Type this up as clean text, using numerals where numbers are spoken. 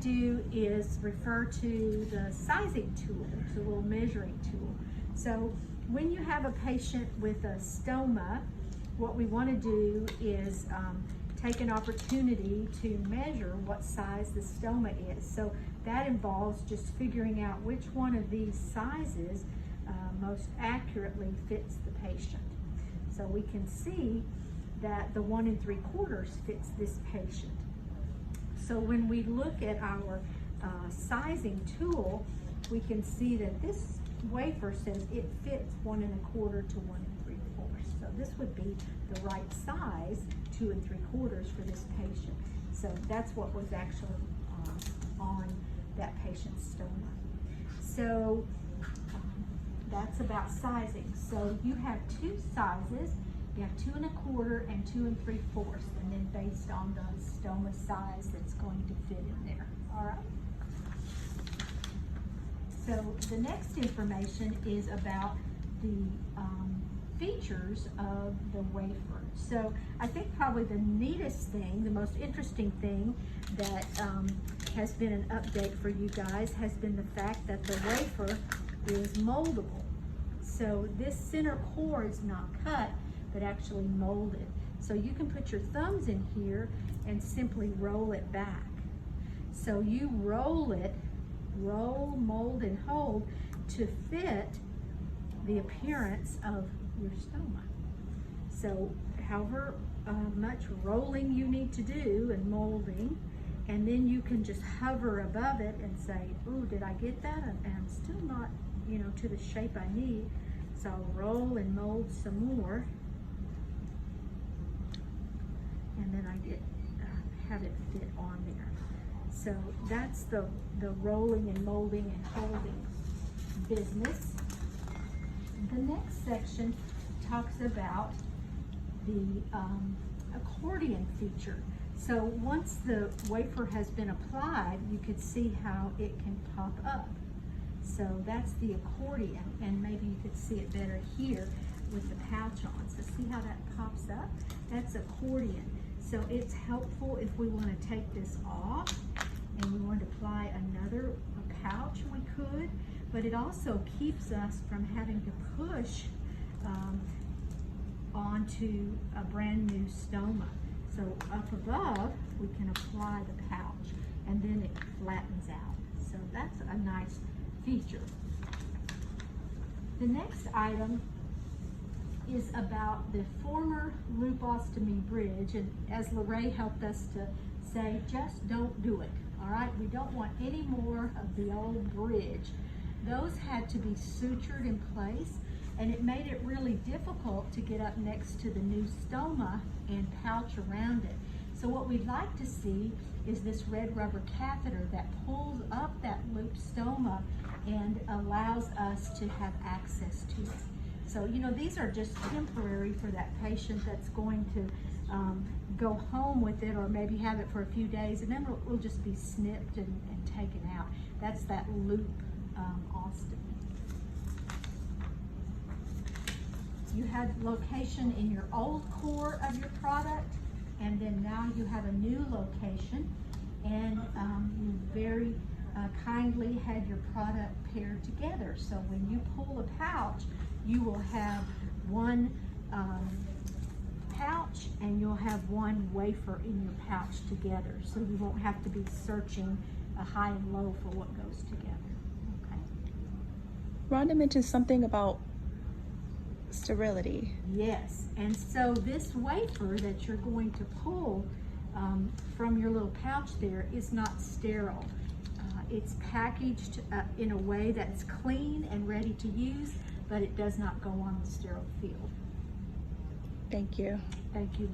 do is refer to the sizing tool, it's a little measuring tool. So when you have a patient with a stoma, what we want to do is take an opportunity to measure what size the stoma is. So that involves just figuring out which one of these sizes most accurately fits the patient. So we can see that the 1 3/4 fits this patient. So when we look at our sizing tool, we can see that this wafer says it fits 1 1/4 to 1 3/4. So this would be the right size, 2 3/4 for this patient. So that's what was actually on that patient's stoma. So that's about sizing. So you have two sizes. You have 2 1/4 and 2 3/4, and then based on the stoma size that's going to fit in there. All right. So the next information is about the features of the wafer. So I think probably the neatest thing, the most interesting thing that has been an update for you guys has been the fact that the wafer is moldable. So this center core is not cut, but actually molded. So you can put your thumbs in here and simply roll it back. So you roll it, mold, and hold to fit the appearance of your stoma. So however much rolling you need to do and molding, and then you can just hover above it and say, ooh, did I get that? And I'm still not, to the shape I need. So I'll roll and mold some more. And then I have it fit on there. So that's the rolling and molding and holding business. The next section talks about the accordion feature. So once the wafer has been applied, you could see how it can pop up. So that's the accordion, and maybe you could see it better here with the pouch on. So see how that pops up? That's accordion. So it's helpful if we want to take this off and we want to apply another pouch, we could, but it also keeps us from having to push onto a brand new stoma. So up above, we can apply the pouch and then it flattens out. So that's a nice feature. The next item is about the former loop ostomy bridge, and as Lorraine helped us to say, just don't do it. All right, we don't want any more of the old bridge. Those had to be sutured in place, and it made it really difficult to get up next to the new stoma and pouch around it. So what we'd like to see is this red rubber catheter that pulls up that loop stoma and allows us to have access to it. So, these are just temporary for that patient that's going to go home with it, or maybe have it for a few days, and then we'll just be snipped and taken out. That's that loop ostomy. You had location in your old core of your product, and then now you have a new location, and you very kindly had your product paired together. So when you pull a pouch, you will have one pouch and you'll have one wafer in your pouch together. So you won't have to be searching a high and low for what goes together. Okay. Rhonda mentioned something about sterility. Yes, and so this wafer that you're going to pull from your little pouch there is not sterile. It's packaged in a way that's clean and ready to use, but it does not go on the sterile field. Thank you. Thank you.